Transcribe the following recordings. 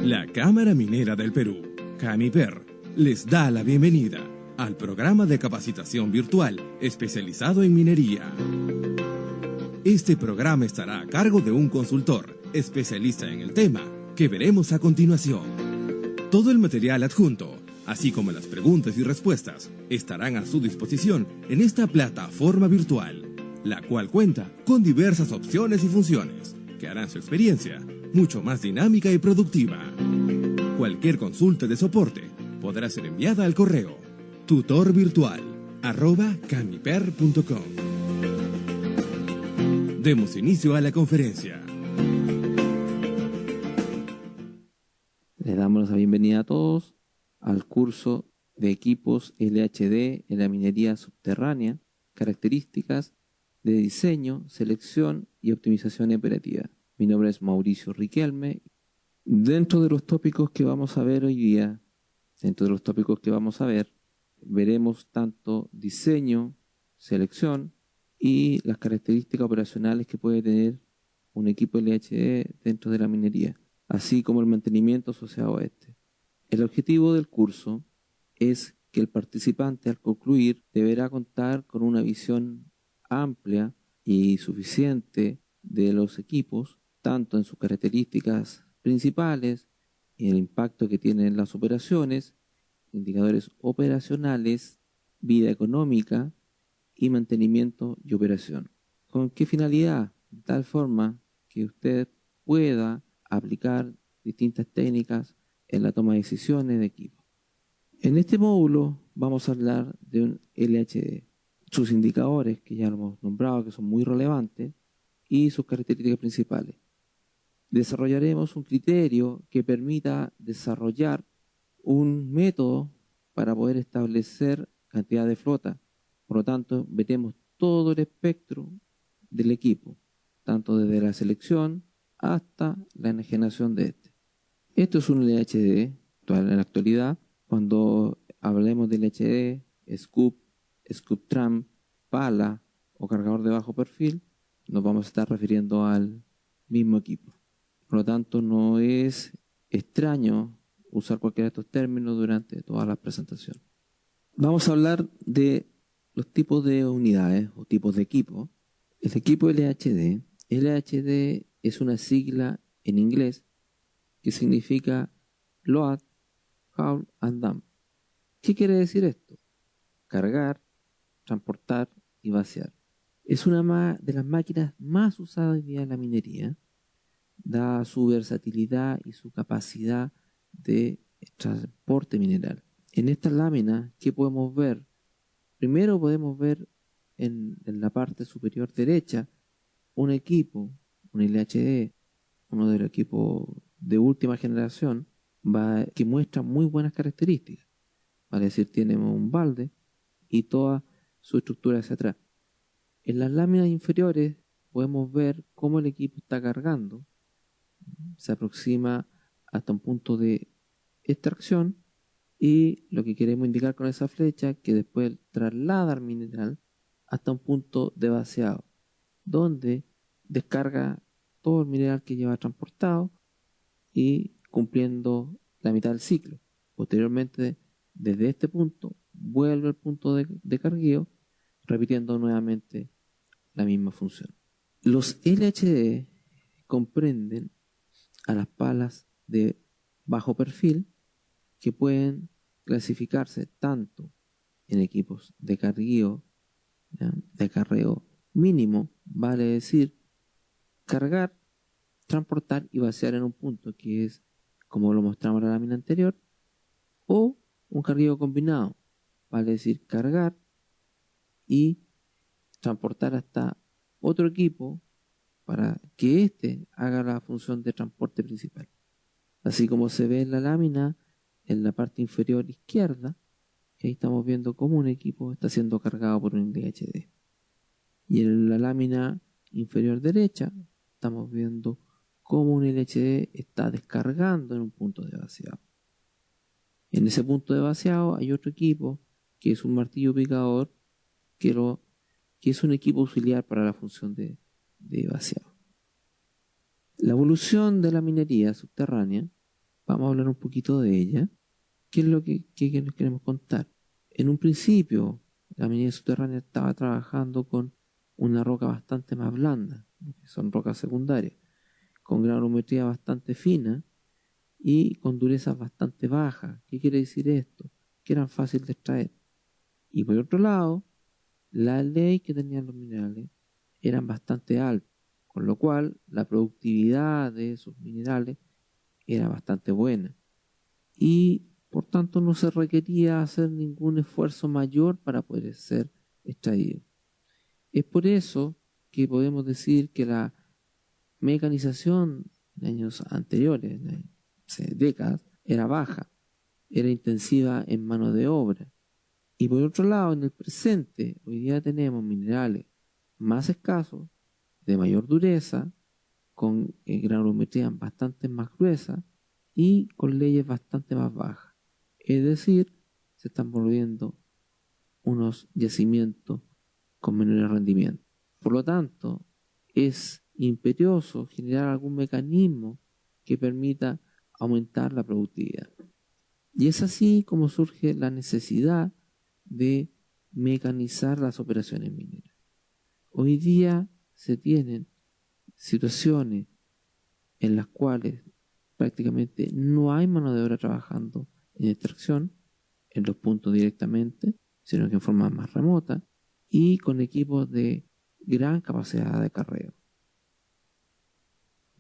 La Cámara Minera del Perú, CAMIPER, les da la bienvenida al programa de capacitación virtual especializado en minería. Este programa estará a cargo de un consultor especialista en el tema que veremos a continuación. Todo el material adjunto, así como las preguntas y respuestas, estarán a su disposición en esta plataforma virtual, la cual cuenta con diversas opciones y funciones que harán su experiencia mucho más dinámica y productiva. Cualquier consulta de soporte podrá ser enviada al correo tutorvirtual@camiper.com. Demos inicio a la conferencia. Les damos la bienvenida a todos al curso de equipos LHD en la minería subterránea, características de diseño, selección y optimización operativa. Mi nombre es Mauricio Riquelme. Dentro de los tópicos que vamos a ver hoy día, veremos tanto diseño, selección y las características operacionales que puede tener un equipo LHD dentro de la minería, así como el mantenimiento asociado a este. El objetivo del curso es que el participante al concluir deberá contar con una visión amplia y suficiente de los equipos, tanto en sus características principales, en el impacto que tienen las operaciones, indicadores operacionales, vida económica y mantenimiento y operación. ¿Con qué finalidad? De tal forma que usted pueda aplicar distintas técnicas en la toma de decisiones de equipo. En este módulo vamos a hablar de un LHD, sus indicadores, que ya lo hemos nombrado, que son muy relevantes, y sus características principales. Desarrollaremos un criterio que permita desarrollar un método para poder establecer cantidad de flota. Por lo tanto, veremos todo el espectro del equipo, tanto desde la selección hasta la enajenación de este. Esto es un LHD en la actualidad. Cuando hablemos del LHD, Scoop Tram, pala o cargador de bajo perfil, nos vamos a estar refiriendo al mismo equipo. Por lo tanto, no es extraño usar cualquiera de estos términos durante toda la presentación. Vamos a hablar de los tipos de unidades o tipos de equipo. El equipo LHD es una sigla en inglés que significa Load, Haul and Dump. ¿Qué quiere decir esto? Cargar, transportar y vaciar. Es una de las máquinas más usadas hoy día en la minería, dada su versatilidad y su capacidad de transporte mineral. En esta lámina, ¿qué podemos ver? Primero podemos ver en la parte superior derecha un equipo, un LHD, uno de los equipos de última generación, que muestra muy buenas características. Vale decir, tiene un balde y toda su estructura hacia atrás. En las láminas inferiores podemos ver cómo el equipo está cargando. Se aproxima hasta un punto de extracción y lo que queremos indicar con esa flecha que después traslada el mineral hasta un punto de vaciado, donde descarga todo el mineral que lleva transportado y cumpliendo la mitad del ciclo. Posteriormente, desde este punto, vuelve al punto de cargueo, repitiendo nuevamente la misma función. Los LHD comprenden a las palas de bajo perfil que pueden clasificarse tanto en equipos de cargueo, de acarreo mínimo, vale decir, cargar, transportar y vaciar en un punto, que es como lo mostramos en la lámina anterior, o un cargueo combinado, vale decir, cargar y transportar hasta otro equipo para que éste haga la función de transporte principal. Así como se ve en la lámina, en la parte inferior izquierda, que ahí estamos viendo cómo un equipo está siendo cargado por un LHD. Y en la lámina inferior derecha, estamos viendo cómo un LHD está descargando en un punto de vaciado. En ese punto de vaciado hay otro equipo, que es un martillo picador, que es un equipo auxiliar para la función de vaciado. La evolución de la minería subterránea vamos a hablar un poquito de ella. ¿Qué es lo que nos queremos contar? En un principio, la minería subterránea estaba trabajando con una roca bastante más blanda, que son rocas secundarias, con granulometría bastante fina y con durezas bastante bajas. ¿Qué quiere decir esto? Que eran fáciles de extraer. Y por otro lado, la ley que tenían los minerales eran bastante altas, con lo cual la productividad de esos minerales era bastante buena. Y por tanto no se requería hacer ningún esfuerzo mayor para poder ser extraído. Es por eso que podemos decir que la mecanización en años anteriores, hace décadas, era baja, era intensiva en mano de obra. Y por otro lado, en el presente, hoy día tenemos minerales más escasos, de mayor dureza, con granulometría bastante más gruesa y con leyes bastante más bajas. Es decir, se están volviendo unos yacimientos con menores rendimientos. Por lo tanto, es imperioso generar algún mecanismo que permita aumentar la productividad. Y es así como surge la necesidad de mecanizar las operaciones mineras. Hoy día se tienen situaciones en las cuales prácticamente no hay mano de obra trabajando en extracción, en los puntos directamente, sino que en forma más remota y con equipos de gran capacidad de acarreo.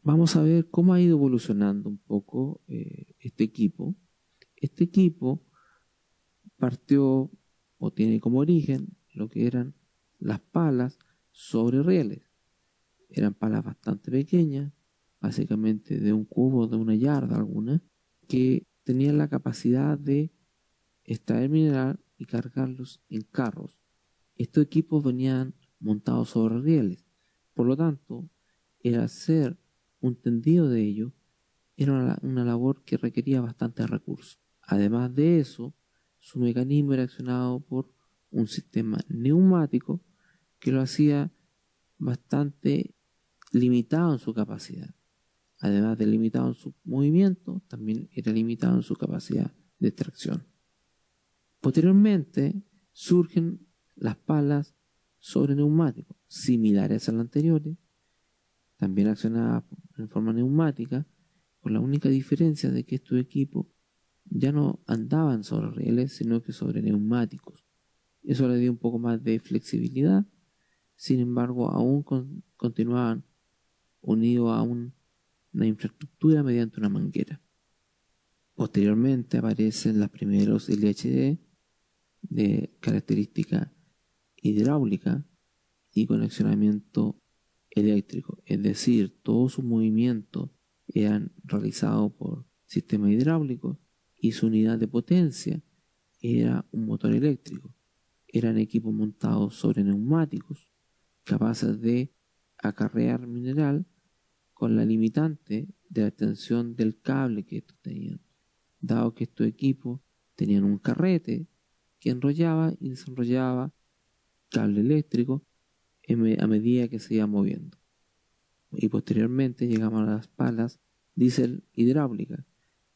Vamos a ver cómo ha ido evolucionando un poco este equipo. Este equipo partió o tiene como origen lo que eran las palas sobre rieles. Eran palas bastante pequeñas, básicamente de un cubo, de una yarda alguna, que tenían la capacidad de extraer mineral y cargarlos en carros. Estos equipos venían montados sobre rieles, por lo tanto, el hacer un tendido de ellos era una labor que requería bastantes recursos. Además de eso, su mecanismo era accionado por un sistema neumático que lo hacía bastante limitado en su capacidad. Además de limitado en su movimiento, también era limitado en su capacidad de extracción. Posteriormente surgen las palas sobre neumáticos, similares a las anteriores, también accionadas en forma neumática, con la única diferencia de que estos equipos ya no andaban sobre rieles, sino que sobre neumáticos. Eso le dio un poco más de flexibilidad, sin embargo, aún continuaban unidos a una infraestructura mediante una manguera. Posteriormente aparecen los primeros LHD de característica hidráulica y conexionamiento eléctrico, es decir, todos sus movimientos eran realizados por sistemas hidráulicos y su unidad de potencia era un motor eléctrico. Eran equipos montados sobre neumáticos capaces de acarrear mineral con la limitante de la extensión del cable que estos tenían, dado que estos equipos tenían un carrete que enrollaba y desenrollaba cable eléctrico a medida que se iba moviendo. Y posteriormente llegamos a las palas diésel hidráulicas,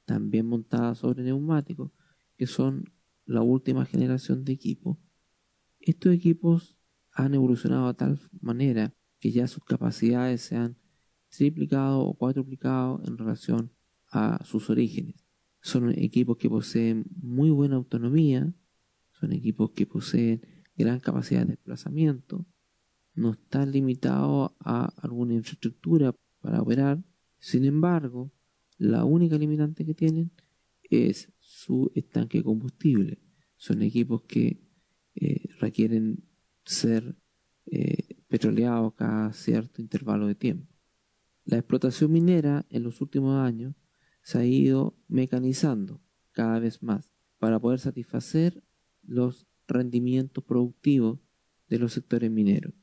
también montadas sobre neumáticos, que son la última generación de equipos. Estos equipos han evolucionado de tal manera que ya sus capacidades se han triplicado o cuadruplicado en relación a sus orígenes. Son equipos que poseen muy buena autonomía, son equipos que poseen gran capacidad de desplazamiento, no están limitados a alguna infraestructura para operar. Sin embargo, la única limitante que tienen es su estanque de combustible. Son equipos que requieren ser petroleados cada cierto intervalo de tiempo. La explotación minera en los últimos años se ha ido mecanizando cada vez más para poder satisfacer los rendimientos productivos de los sectores mineros.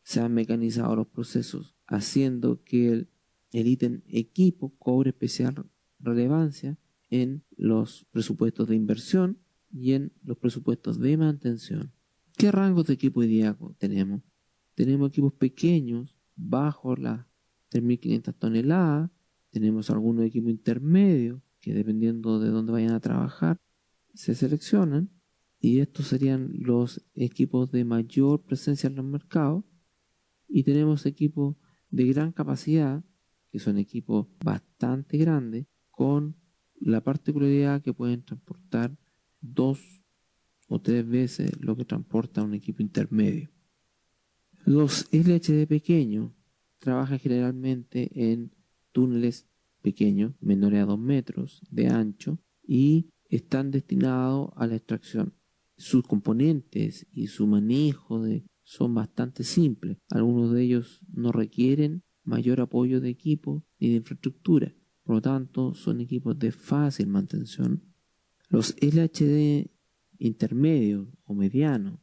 Se han mecanizado los procesos, haciendo que el ítem equipo cobre especial relevancia en los presupuestos de inversión y en los presupuestos de mantención. ¿Qué rangos de equipo hoy día tenemos? Tenemos equipos pequeños, bajo las 3.500 toneladas, tenemos algunos equipos intermedios que dependiendo de dónde vayan a trabajar, se seleccionan, y estos serían los equipos de mayor presencia en los mercados. Y tenemos equipos de gran capacidad, que son equipos bastante grandes, con la particularidad que pueden transportar 2 o 3 veces lo que transporta un equipo intermedio. Los LHD pequeños trabajan generalmente en túneles pequeños, menores a 2 metros de ancho, y están destinados a la extracción. Sus componentes y su manejo son bastante simples. Algunos de ellos no requieren mayor apoyo de equipo ni de infraestructura. Por lo tanto, son equipos de fácil mantención. Los LHD intermedios o medianos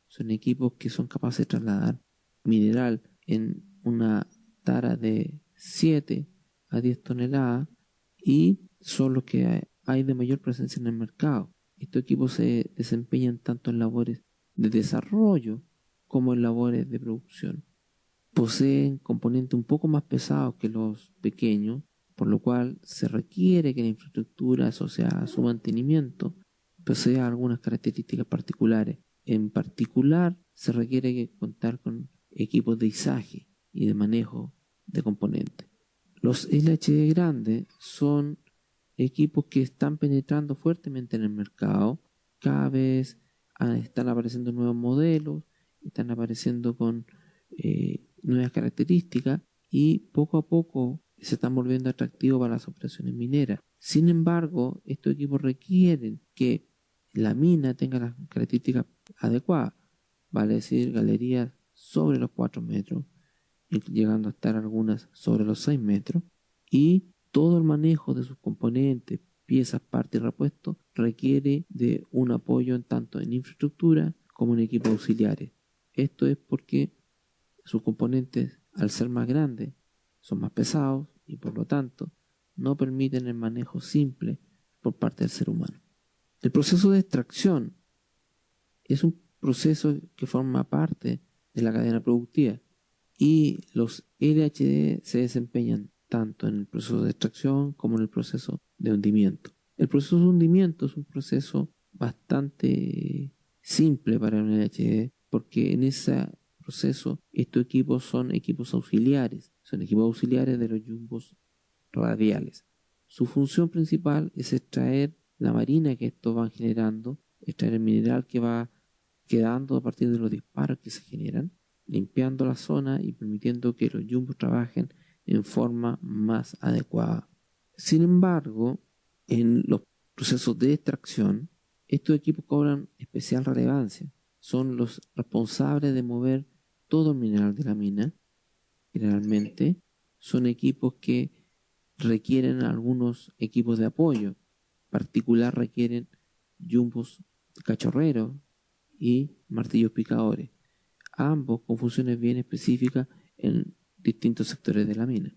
son equipos que son capaces de trasladar mineral en una tara de 7 a 10 toneladas y son los que hay de mayor presencia en el mercado. Estos equipos se desempeñan tanto en labores de desarrollo como en labores de producción. Poseen componentes un poco más pesados que los pequeños, por lo cual se requiere que la infraestructura asociada a su mantenimiento posea algunas características particulares. En particular, se requiere contar con equipos de izaje y de manejo de componentes. Los LHD grandes son equipos que están penetrando fuertemente en el mercado. Cada vez están apareciendo nuevos modelos, están apareciendo con nuevas características y poco a poco se están volviendo atractivos para las operaciones mineras. Sin embargo, estos equipos requieren que la mina tenga las características adecuadas, vale decir, galerías sobre los 4 metros, llegando a estar algunas sobre los 6 metros, y todo el manejo de sus componentes, piezas, partes y repuestos requiere de un apoyo tanto en infraestructura como en equipos auxiliares. Esto es porque sus componentes, al ser más grandes, son más pesados y por lo tanto no permiten el manejo simple por parte del ser humano. El proceso de extracción es un proceso que forma parte de la cadena productiva y los LHD se desempeñan tanto en el proceso de extracción como en el proceso de hundimiento. El proceso de hundimiento es un proceso bastante simple para un LHD porque en ese proceso estos equipos son equipos auxiliares, de los jumbos radiales. Su función principal es extraer la marina que estos van generando, extraer el mineral que va quedando a partir de los disparos que se generan, limpiando la zona y permitiendo que los jumbos trabajen en forma más adecuada. Sin embargo, en los procesos de extracción, estos equipos cobran especial relevancia. Son los responsables de mover todo el mineral de la mina. Generalmente son equipos que requieren algunos equipos de apoyo. En particular requieren jumbos cachorreros y martillos picadores, ambos con funciones bien específicas en distintos sectores de la mina.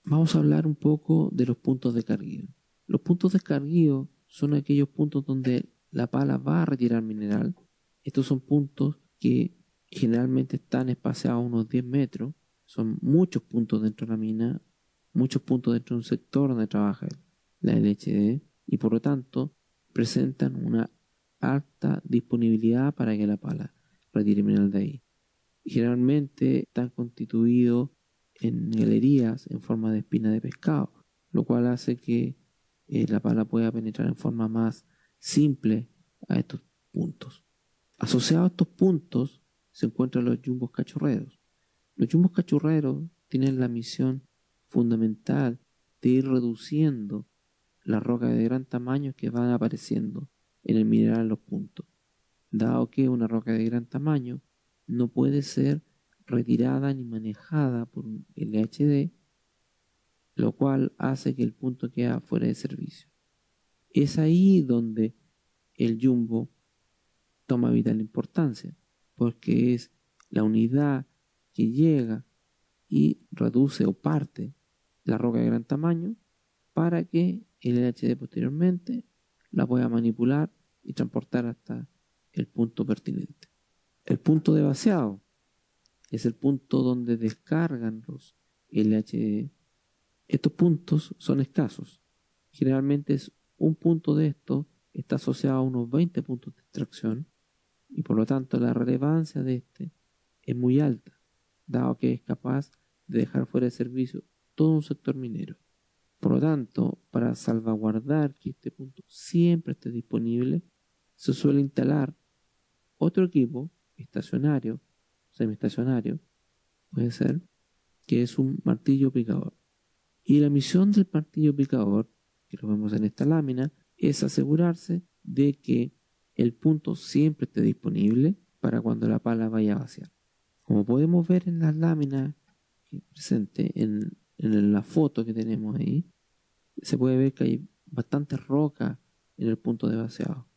Vamos a hablar un poco de los puntos de carguío. Los puntos de carguío son aquellos puntos donde la pala va a retirar mineral. Estos son puntos que generalmente están espaciados a unos 10 metros. Son muchos puntos dentro de la mina, muchos puntos dentro de un sector donde trabaja la LHD y por lo tanto presentan una alta disponibilidad para que la pala retire mineral de ahí. Generalmente están constituidos en galerías en forma de espina de pescado, lo cual hace que la pala pueda penetrar en forma más simple a estos puntos. Asociados a estos puntos se encuentran los jumbos cachorreros. Los jumbos cachorreros tienen la misión fundamental de ir reduciendo las rocas de gran tamaño que van apareciendo en el mineral en los puntos, dado que una roca de gran tamaño no puede ser retirada ni manejada por un LHD, lo cual hace que el punto quede fuera de servicio. Es ahí donde el jumbo toma vital importancia, porque es la unidad que llega y reduce o parte la roca de gran tamaño para que el LHD posteriormente la pueda manipular y transportar hasta el punto pertinente. El punto de vaciado es el punto donde descargan los LHD. Estos puntos son escasos Generalmente un punto de esto está asociado a unos 20 puntos de extracción y por lo tanto la relevancia de este es muy alta, dado que es capaz de dejar fuera de servicio todo un sector minero. Por lo tanto, para salvaguardar que este punto siempre esté disponible, se suele instalar otro equipo estacionario, semiestacionario, puede ser, que es un martillo picador. Y la misión del martillo picador, que lo vemos en esta lámina, es asegurarse de que el punto siempre esté disponible para cuando la pala vaya a vaciar. Como podemos ver en las láminas presentes en la foto que tenemos ahí, se puede ver que hay bastantes rocas en el punto de vaciado.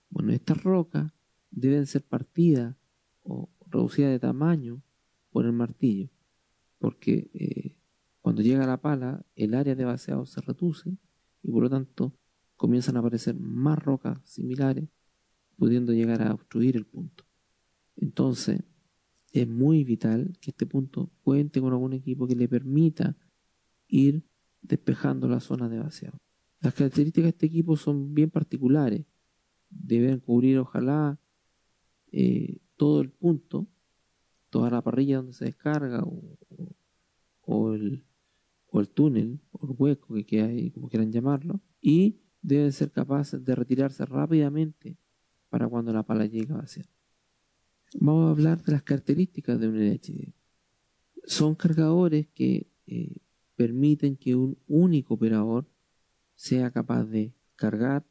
Bueno, estas rocas deben ser partidas o reducidas de tamaño por el martillo, porque cuando llega la pala, el área de vaciado se reduce y por lo tanto comienzan a aparecer más rocas similares, pudiendo llegar a obstruir el punto. Entonces, es muy vital que este punto cuente con algún equipo que le permita ir despejando la zona de vaciado. Las características de este equipo son bien particulares. Deben cubrir, ojalá, todo el punto, toda la parrilla donde se descarga o el túnel o el hueco que queda ahí, como quieran llamarlo, y deben ser capaces de retirarse rápidamente para cuando la pala llegue a vaciar. Vamos a hablar de las características de un LHD. Son cargadores que permiten que un único operador sea capaz de cargar,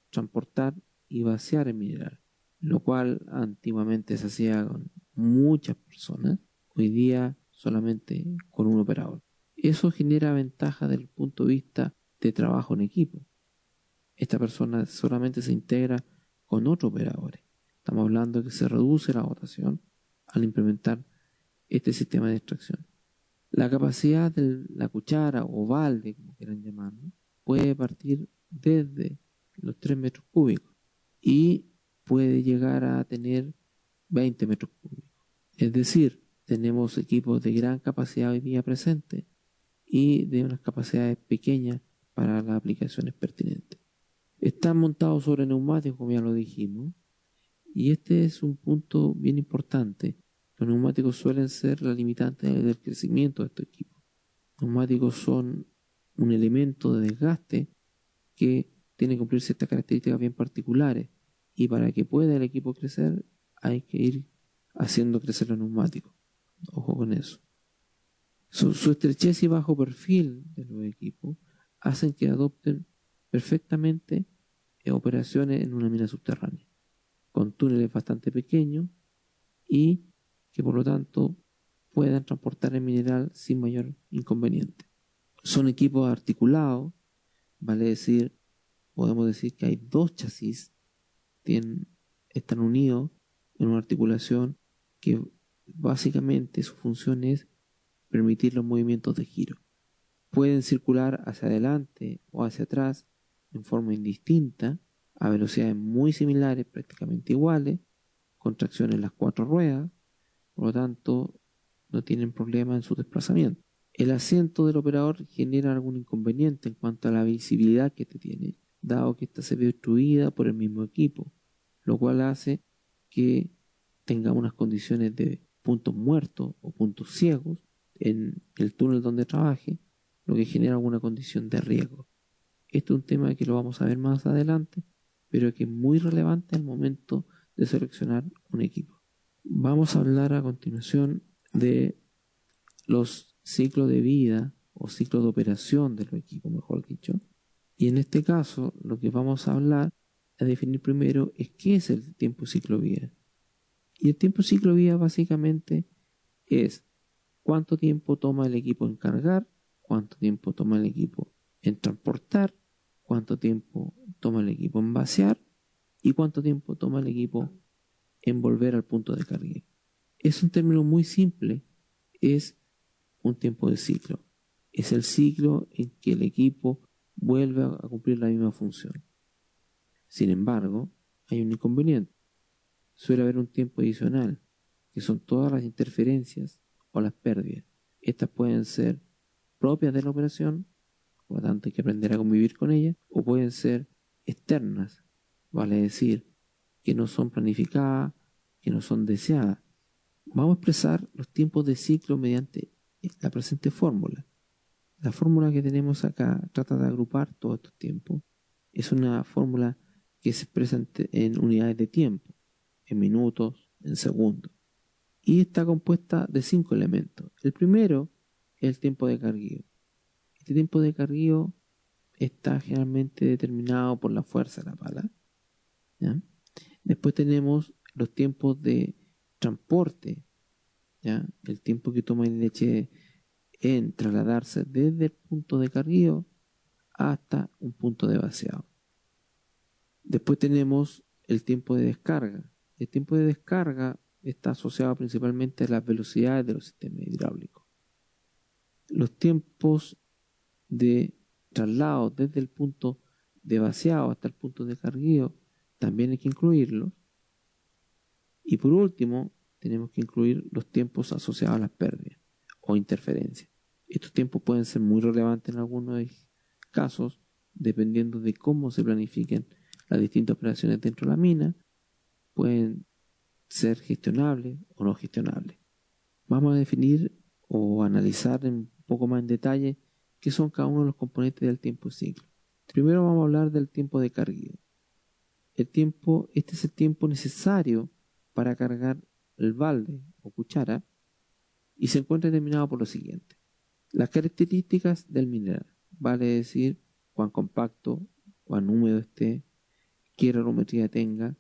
transportar y vaciar el mineral, lo cual antiguamente se hacía con muchas personas, hoy día solamente con un operador. Eso genera ventaja desde el punto de vista de trabajo en equipo. Esta persona solamente se integra con otros operadores. Estamos hablando de que se reduce la rotación al implementar este sistema de extracción. La capacidad de la cuchara o balde, como quieran llamarlo, puede partir desde los 3 metros cúbicos y puede llegar a tener 20 metros cúbicos. Es decir, tenemos equipos de gran capacidad hoy día presentes y de unas capacidades pequeñas para las aplicaciones pertinentes. Están montados sobre neumáticos, como ya lo dijimos, y este es un punto bien importante. Los neumáticos suelen ser la limitante del crecimiento de estos equipos. Los neumáticos son un elemento de desgaste que tiene que cumplir ciertas características bien particulares, y para que pueda el equipo crecer hay que ir haciendo crecer los neumáticos. Ojo con eso. Su estrechez y bajo perfil de los equipos hacen que adopten perfectamente operaciones en una mina subterránea, con túneles bastante pequeños y que por lo tanto puedan transportar el mineral sin mayor inconveniente. Son equipos articulados, vale decir, podemos decir que hay 2 chasis, están unidos en una articulación que básicamente su función es permitir los movimientos de giro. Pueden circular hacia adelante o hacia atrás en forma indistinta, a velocidades muy similares, prácticamente iguales, con tracción en las 4 ruedas, por lo tanto no tienen problema en su desplazamiento. El asiento del operador genera algún inconveniente en cuanto a la visibilidad que tiene, dado que ésta se ve obstruida por el mismo equipo, lo cual hace que tenga unas condiciones de puntos muertos o puntos ciegos en el túnel donde trabaje, lo que genera alguna condición de riesgo. Este es un tema que lo vamos a ver más adelante, pero que es muy relevante al momento de seleccionar un equipo. Vamos a hablar a continuación de los ciclos de vida o ciclos de operación de los equipos, mejor dicho. Y en este caso, lo que vamos a hablar, a definir primero, es qué es el tiempo ciclo vida. Y el tiempo ciclo vida básicamente es cuánto tiempo toma el equipo en cargar, cuánto tiempo toma el equipo en transportar, cuánto tiempo toma el equipo en vaciar y cuánto tiempo toma el equipo en volver al punto de carga. Es un término muy simple, es un tiempo de ciclo. Es el ciclo en que el equipo vuelve a cumplir la misma función. Sin embargo, hay un inconveniente. Suele haber un tiempo adicional, que son todas las interferencias o las pérdidas. Estas pueden ser propias de la operación por lo tanto hay que aprender a convivir con ellas, o pueden ser externas, vale decir, que no son planificadas, que no son deseadas. Vamos a expresar los tiempos de ciclo mediante la presente fórmula. La fórmula que tenemos acá trata de agrupar todos estos tiempos. Es una fórmula que se expresa en unidades de tiempo, en minutos, en segundos. Y está compuesta de 5 elementos. El primero es el tiempo de carguío. Este tiempo de carguío está generalmente determinado por la fuerza de la pala, ¿ya? Después tenemos los tiempos de transporte, ¿ya? El tiempo que toma el leche en trasladarse desde el punto de carguío hasta un punto de vaciado. Después tenemos el tiempo de descarga. El tiempo de descarga está asociado principalmente a las velocidades de los sistemas hidráulicos. Los tiempos de traslado desde el punto de vaciado hasta el punto de carguío también hay que incluirlos. Y por último, tenemos que incluir los tiempos asociados a las pérdidas o interferencias. Estos tiempos pueden ser muy relevantes en algunos casos, dependiendo de cómo se planifiquen las distintas operaciones dentro de la mina. Pueden ser gestionables o no gestionables. Vamos a definir o analizar un poco más en detalle qué son cada uno de los componentes del tiempo de ciclo. Primero vamos a hablar del tiempo de carguío. Este es el tiempo necesario para cargar el balde o cuchara y se encuentra determinado por lo siguiente. Las características del mineral, vale decir cuán compacto, cuán húmedo esté, qué granulometría tenga,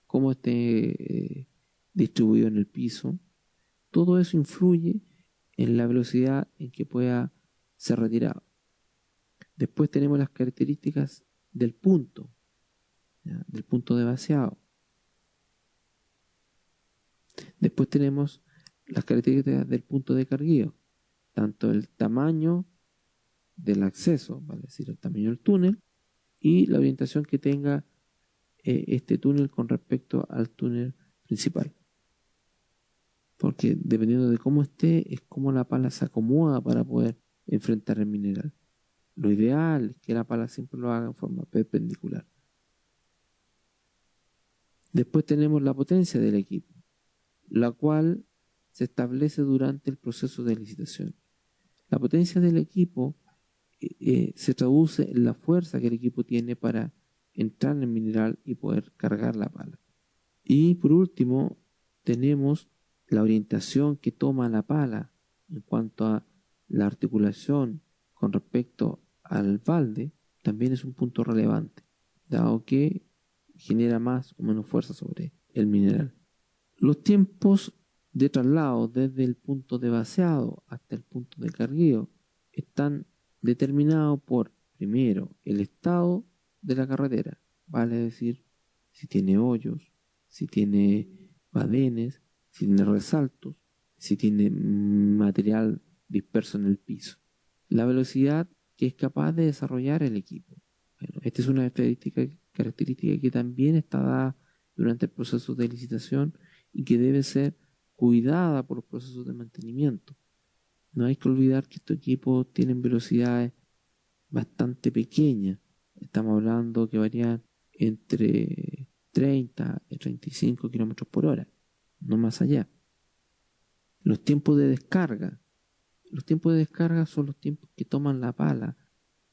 cómo esté distribuido en el piso. Todo eso influye en la velocidad en que pueda ser retirado. Después tenemos las características del punto, ¿ya? Del punto de vaciado. Después tenemos las características del punto de carguío, tanto el tamaño del acceso, vale decir el tamaño del túnel, y la orientación que tenga este túnel con respecto al túnel principal. Porque dependiendo de cómo esté, es como la pala se acomoda para poder enfrentar el mineral. Lo ideal es que la pala siempre lo haga en forma perpendicular. Después tenemos la potencia del equipo, la cual se establece durante el proceso de licitación. La potencia del equipo se traduce en la fuerza que el equipo tiene para entrar en el mineral y poder cargar la pala. Y por último, tenemos la orientación que toma la pala en cuanto a la articulación con respecto al balde, también es un punto relevante, dado que genera más o menos fuerza sobre el mineral. Los tiempos de traslado desde el punto de vaciado hasta el punto de carguío están determinados por, primero, el estado de la carretera, vale decir, si tiene hoyos, si tiene badenes, si tiene resaltos, si tiene material disperso en el piso. La velocidad que es capaz de desarrollar el equipo. Bueno, esta es una característica que también está dada durante el proceso de licitación y que debe ser cuidada por los procesos de mantenimiento. No hay que olvidar que estos equipos tienen velocidades bastante pequeñas. Estamos hablando que varían entre 30 y 35 kilómetros por hora, no más allá. Los tiempos de descarga. Los tiempos de descarga son los tiempos que toman la pala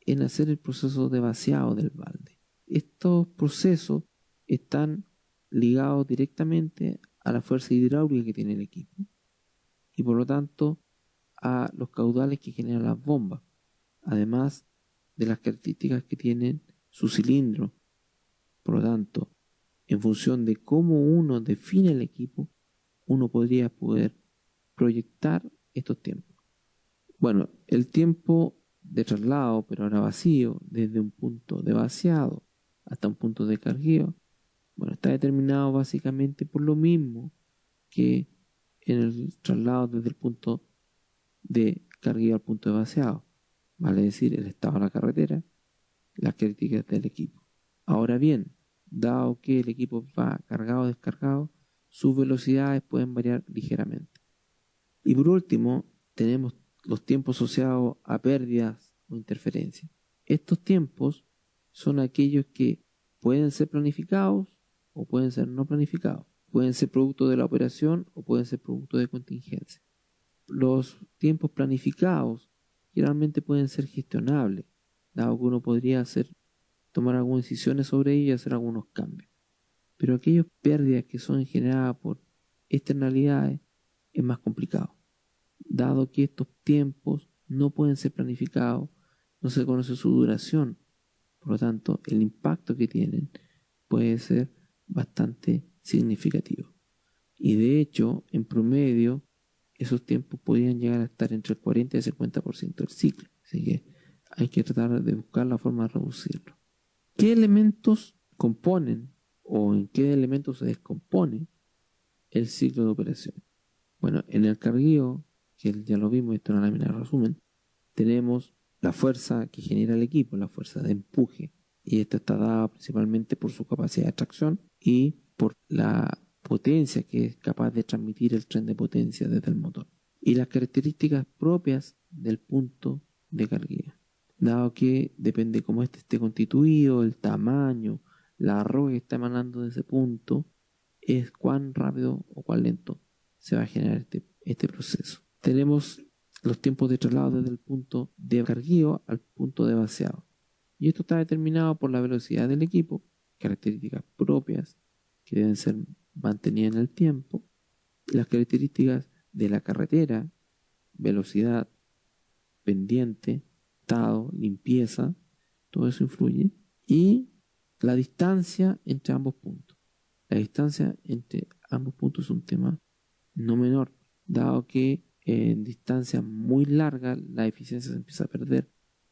en hacer el proceso de vaciado del balde. Estos procesos están ligados directamente a la fuerza hidráulica que tiene el equipo y por lo tanto a los caudales que generan las bombas, además de las características que tienen su cilindro. Por lo tanto, en función de cómo uno define el equipo, uno podría poder proyectar estos tiempos. Bueno, el tiempo de traslado, pero ahora vacío, desde un punto de vaciado hasta un punto de carguío, bueno, está determinado básicamente por lo mismo que en el traslado desde el punto de carguío al punto de vaciado, vale decir, el estado de la carretera, las características del equipo. Ahora bien, dado que el equipo va cargado o descargado, sus velocidades pueden variar ligeramente. Y por último, tenemos los tiempos asociados a pérdidas o interferencia. Estos tiempos son aquellos que pueden ser planificados o pueden ser no planificados. Pueden ser producto de la operación o pueden ser producto de contingencia. Los tiempos planificados generalmente pueden ser gestionables, dado que uno podría tomar algunas decisiones sobre ellos y hacer algunos cambios. Pero aquellas pérdidas que son generadas por externalidades es más complicado, dado que estos tiempos no pueden ser planificados, no se conoce su duración, por lo tanto el impacto que tienen puede ser bastante significativo. Y de hecho, en promedio, esos tiempos podrían llegar a estar entre el 40 y el 50% del ciclo. Así que hay que tratar de buscar la forma de reducirlo. ¿Qué elementos componen o en qué elementos se descompone el ciclo de operación? Bueno, en el carguío, que ya lo vimos, esto es una lámina de resumen, tenemos la fuerza que genera el equipo, la fuerza de empuje. Y esta está dada principalmente por su capacidad de tracción y por la potencia que es capaz de transmitir el tren de potencia desde el motor. Y las características propias del punto de carguía. Dado que depende cómo este esté constituido, el tamaño, la arroba que está emanando de ese punto, es cuán rápido o cuán lento se va a generar este proceso. Tenemos los tiempos de traslado desde el punto de carguío al punto de vaciado. Y esto está determinado por la velocidad del equipo, características propias que deben ser mantenidas en el tiempo, las características de la carretera, velocidad, pendiente, estado, limpieza, todo eso influye, y la distancia entre ambos puntos. La distancia entre ambos puntos es un tema no menor, dado que en distancias muy largas la eficiencia se empieza a perder,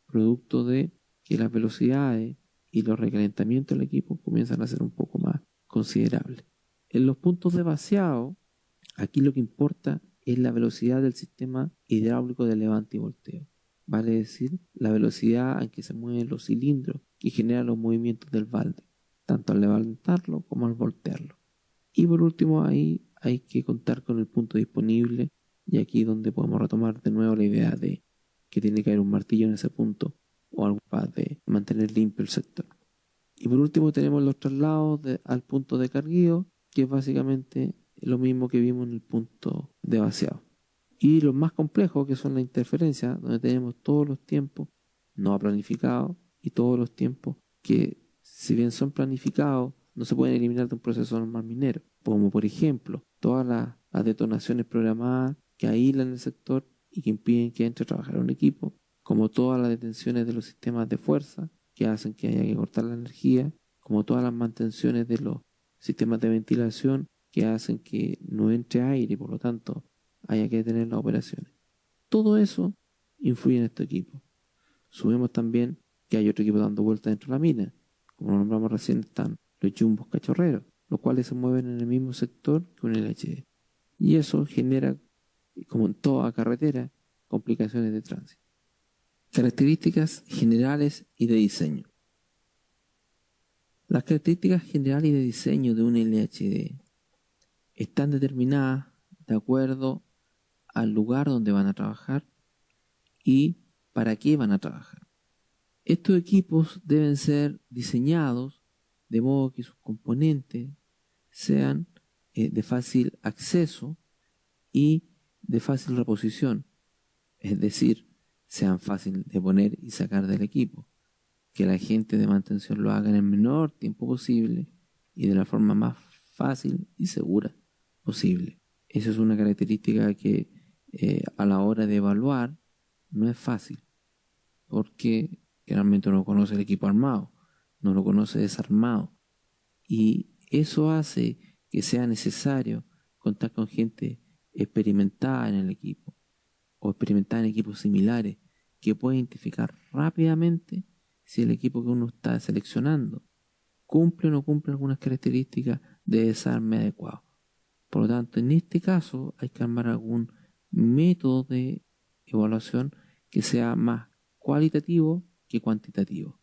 producto de que las velocidades y los recalentamientos del equipo comienzan a ser un poco más considerables. En los puntos de vaciado, aquí lo que importa es la velocidad del sistema hidráulico de levante y volteo. Vale decir, la velocidad en que se mueven los cilindros que generan los movimientos del balde, tanto al levantarlo como al voltearlo. Y por último, ahí hay que contar con el punto disponible, y aquí donde podemos retomar de nuevo la idea de que tiene que haber un martillo en ese punto o algo capaz de mantener limpio el sector. Y por último tenemos los traslados al punto de carguío, que es básicamente lo mismo que vimos en el punto de vaciado. Y los más complejos, que son la interferencia, donde tenemos todos los tiempos no planificados y todos los tiempos que, si bien son planificados, no se pueden eliminar de un proceso normal minero. Como por ejemplo, todas las detonaciones programadas que aíslan el sector y que impiden que entre a trabajar un equipo, como todas las detenciones de los sistemas de fuerza que hacen que haya que cortar la energía, como todas las mantenciones de los sistemas de ventilación que hacen que no entre aire y por lo tanto haya que detener las operaciones. Todo eso influye en este equipo. Subimos también que hay otro equipo dando vueltas dentro de la mina. Como lo nombramos recién, están los jumbos cachorreros, los cuales se mueven en el mismo sector que un LHD. Y eso genera, como en toda carretera, complicaciones de tránsito. Características generales y de diseño. Las características generales y de diseño de un LHD están determinadas de acuerdo al lugar donde van a trabajar y para qué van a trabajar. Estos equipos deben ser diseñados de modo que sus componentes sean de fácil acceso y de fácil reposición, es decir, sean fáciles de poner y sacar del equipo, que la gente de mantención lo haga en el menor tiempo posible y de la forma más fácil y segura posible. Esa es una característica que a la hora de evaluar no es fácil, porque generalmente uno conoce el equipo armado, no lo conoce desarmado, y eso hace que sea necesario contar con gente experimentada en el equipo o experimentada en equipos similares que puede identificar rápidamente si el equipo que uno está seleccionando cumple o no cumple algunas características de desarme adecuado. Por lo tanto, en este caso hay que armar algún método de evaluación que sea más cualitativo que cuantitativo.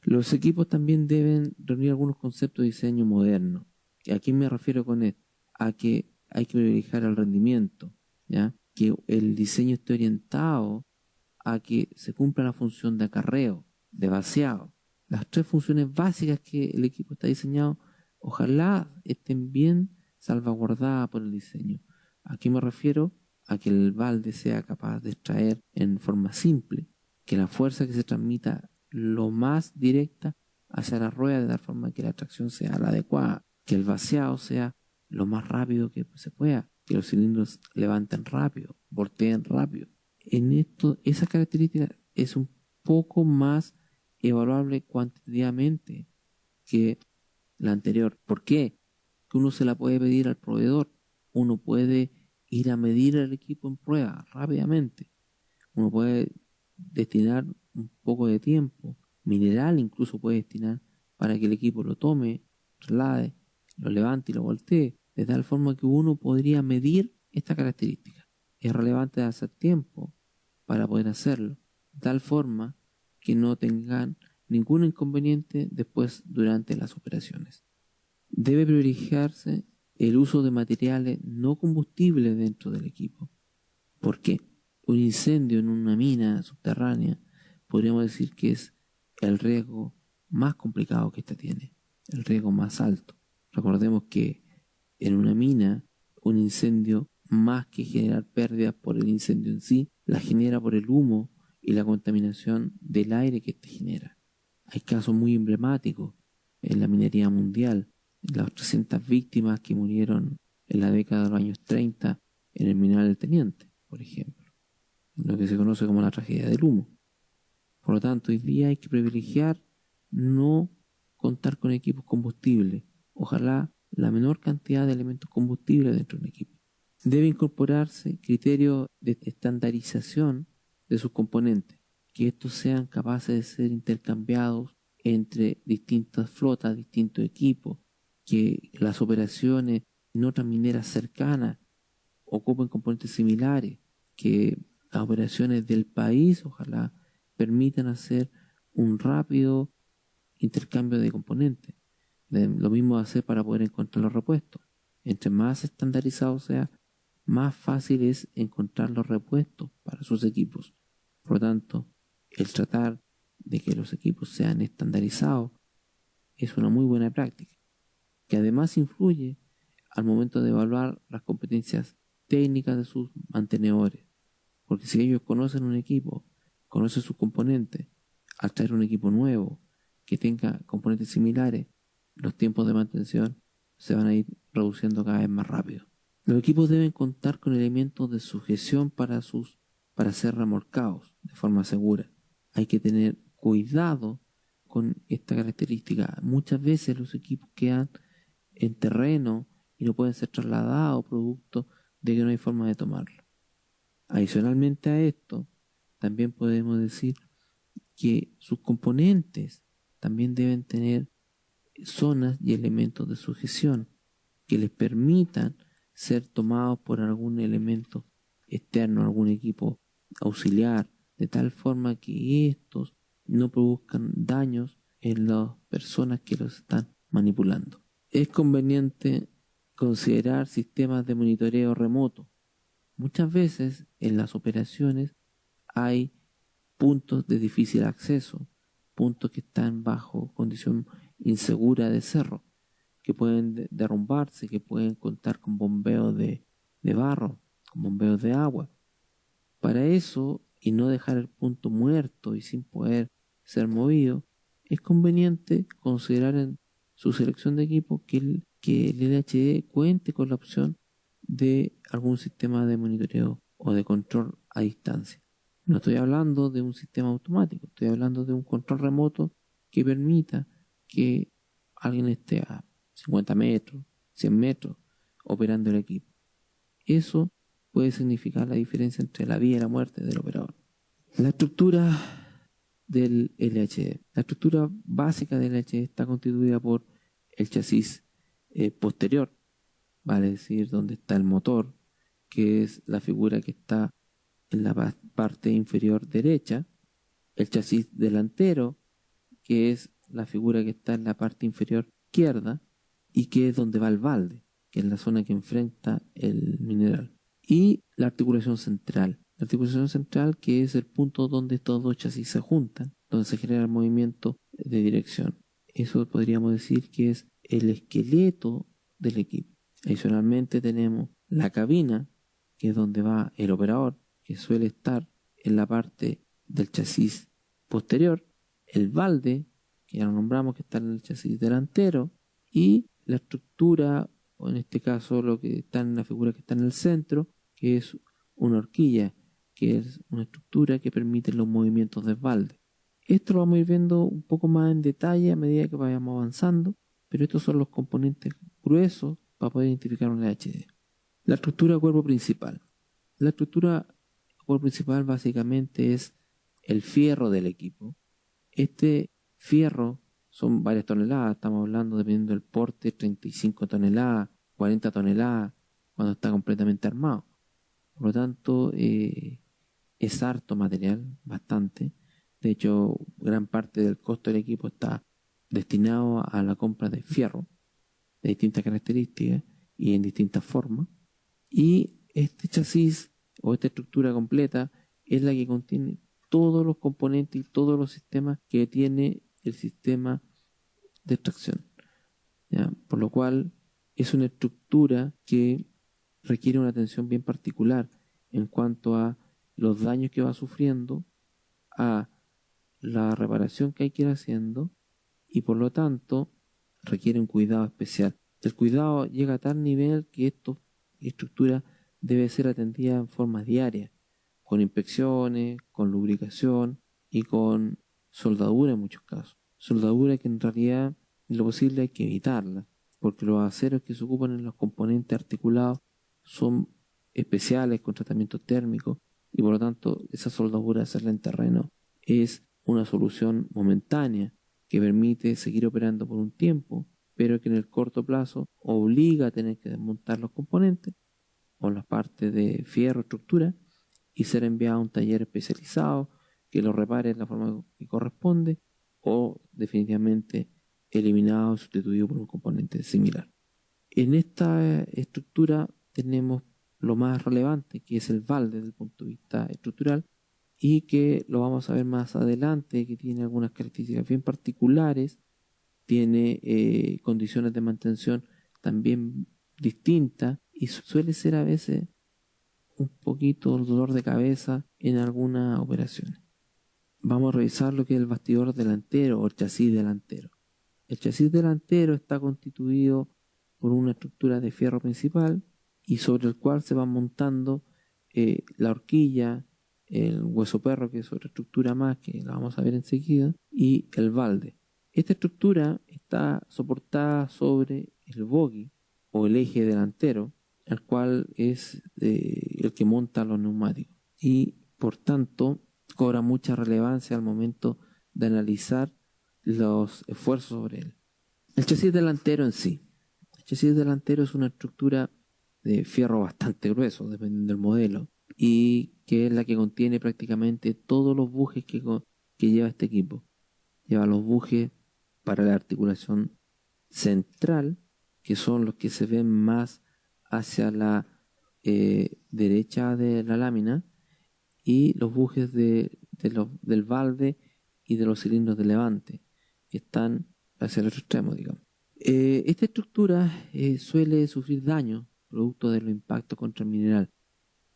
Los equipos también deben reunir algunos conceptos de diseño moderno. ¿A qué me refiero con esto? A que hay que privilegiar el rendimiento, ¿ya? Que el diseño esté orientado a que se cumpla la función de acarreo, de vaciado. Las 3 funciones básicas que el equipo está diseñado, ojalá estén bien salvaguardadas por el diseño. ¿A qué me refiero? A que el balde sea capaz de extraer en forma simple, que la fuerza que se transmita lo más directa hacia la rueda de tal forma que la tracción sea la adecuada, que el vaciado sea lo más rápido que se pueda, que los cilindros levanten rápido, volteen rápido. En esto, esa característica es un poco más evaluable cuantitativamente que la anterior. ¿Por qué? Que uno se la puede pedir al proveedor, uno puede ir a medir el equipo en prueba rápidamente, uno puede destinar un poco de tiempo, mineral incluso puede destinar para que el equipo lo tome, traslade, lo levante y lo voltee, de tal forma que uno podría medir esta característica. Es relevante hacer tiempo para poder hacerlo, de tal forma que no tengan ningún inconveniente después durante las operaciones. Debe privilegiarse el uso de materiales no combustibles dentro del equipo. ¿Por qué? Un incendio en una mina subterránea podríamos decir que es el riesgo más complicado que ésta tiene, el riesgo más alto. Recordemos que en una mina un incendio, más que generar pérdidas por el incendio en sí, la genera por el humo y la contaminación del aire que éste genera. Hay casos muy emblemáticos en la minería mundial, las 300 víctimas que murieron en la década de los años 30 en el mineral del Teniente, por ejemplo, lo que se conoce como la tragedia del humo. Por lo tanto, hoy día hay que privilegiar no contar con equipos combustibles, ojalá la menor cantidad de elementos combustibles dentro de un equipo. Debe incorporarse criterios de estandarización de sus componentes, que estos sean capaces de ser intercambiados entre distintas flotas, distintos equipos, que las operaciones en otras mineras cercanas ocupen componentes similares, que las operaciones del país ojalá permitan hacer un rápido intercambio de componentes. Lo mismo hacer para poder encontrar los repuestos. Entre más estandarizado sea, más fácil es encontrar los repuestos para sus equipos. Por lo tanto, el tratar de que los equipos sean estandarizados es una muy buena práctica, que además influye al momento de evaluar las competencias técnicas de sus mantenedores. Porque si ellos conocen un equipo, conocen sus componentes, al traer un equipo nuevo que tenga componentes similares, los tiempos de mantención se van a ir reduciendo cada vez más rápido. Los equipos deben contar con elementos de sujeción para ser remolcados de forma segura. Hay que tener cuidado con esta característica. Muchas veces los equipos quedan en terreno y no pueden ser trasladados producto de que no hay forma de tomarlo. Adicionalmente a esto, también podemos decir que sus componentes también deben tener zonas y elementos de sujeción que les permitan ser tomados por algún elemento externo, algún equipo auxiliar, de tal forma que estos no produzcan daños en las personas que los están manipulando. Es conveniente considerar sistemas de monitoreo remoto. Muchas veces en las operaciones hay puntos de difícil acceso, puntos que están bajo condición insegura de cerro, que pueden derrumbarse, que pueden contar con bombeos de barro, con bombeos de agua. Para eso, y no dejar el punto muerto y sin poder ser movido, es conveniente considerar en su selección de equipo que el LHD cuente con la opción de algún sistema de monitoreo o de control a distancia. No estoy hablando de un sistema automático, estoy hablando de un control remoto que permita que alguien esté a 50 metros, 100 metros operando el equipo. Eso puede significar la diferencia entre la vida y la muerte del operador. La estructura del LHD. La estructura básica del LHD está constituida por el chasis posterior, vale decir, donde está el motor, que es la figura que está en la parte inferior derecha, el chasis delantero, que es la figura que está en la parte inferior izquierda y que es donde va el balde, que es la zona que enfrenta el mineral, y la articulación central, La articulación central, que es el punto donde estos dos chasis se juntan, donde se genera el movimiento de dirección. Eso podríamos decir que es el esqueleto del equipo. Adicionalmente tenemos la cabina, que es donde va el operador, que suele estar en la parte del chasis posterior, el balde, que ya lo nombramos, que está en el chasis delantero, y la estructura, o en este caso lo que está en la figura que está en el centro, que es una horquilla, que es una estructura que permite los movimientos del balde. Esto lo vamos a ir viendo un poco más en detalle a medida que vayamos avanzando, pero estos son los componentes gruesos para poder identificar un LHD. La estructura de cuerpo principal. La estructura de cuerpo principal básicamente es el fierro del equipo. Este fierro son varias toneladas, estamos hablando dependiendo del porte, 35 toneladas, 40 toneladas, cuando está completamente armado. Por lo tanto, es harto material, bastante. De hecho, gran parte del costo del equipo está destinado a la compra de fierro de distintas características y en distintas formas. Y este chasis o esta estructura completa es la que contiene todos los componentes y todos los sistemas que tiene el sistema de tracción. ¿Ya? Por lo cual es una estructura que requiere una atención bien particular en cuanto a los daños que va sufriendo, a la reparación que hay que ir haciendo, y por lo tanto requiere un cuidado especial. El cuidado llega a tal nivel que esta estructura debe ser atendida en forma diaria, con inspecciones, con lubricación y con soldadura en muchos casos. Soldadura que en realidad en lo posible hay que evitarla, porque los aceros que se ocupan en los componentes articulados son especiales con tratamiento térmico y por lo tanto esa soldadura hacerla en terreno es una solución momentánea que permite seguir operando por un tiempo, pero que en el corto plazo obliga a tener que desmontar los componentes o las partes de fierro, estructura, y ser enviado a un taller especializado que lo repare de la forma que corresponde o definitivamente eliminado y sustituido por un componente similar. En esta estructura tenemos lo más relevante, que es el balde desde el punto de vista estructural, y que lo vamos a ver más adelante, que tiene algunas características bien particulares, tiene condiciones de mantención también distintas y suele ser a veces un poquito dolor de cabeza en algunas operaciones. Vamos a revisar lo que es el bastidor delantero o el chasis delantero. El chasis delantero está constituido por una estructura de fierro principal y sobre el cual se van montando la horquilla, el hueso perro, que es otra estructura más que la vamos a ver enseguida, y el balde. Esta estructura está soportada sobre el bogie o el eje delantero, el cual es el que monta los neumáticos y por tanto cobra mucha relevancia al momento de analizar los esfuerzos sobre él. El chasis delantero en sí. El chasis delantero es una estructura de fierro bastante grueso, dependiendo del modelo, y que es la que contiene prácticamente todos los bujes que lleva este equipo. Lleva los bujes para la articulación central, que son los que se ven más hacia la derecha de la lámina, y los bujes del balde y de los cilindros de levante, que están hacia el otro extremo, digamos. Esta estructura suele sufrir daño producto de los impactos contra el mineral.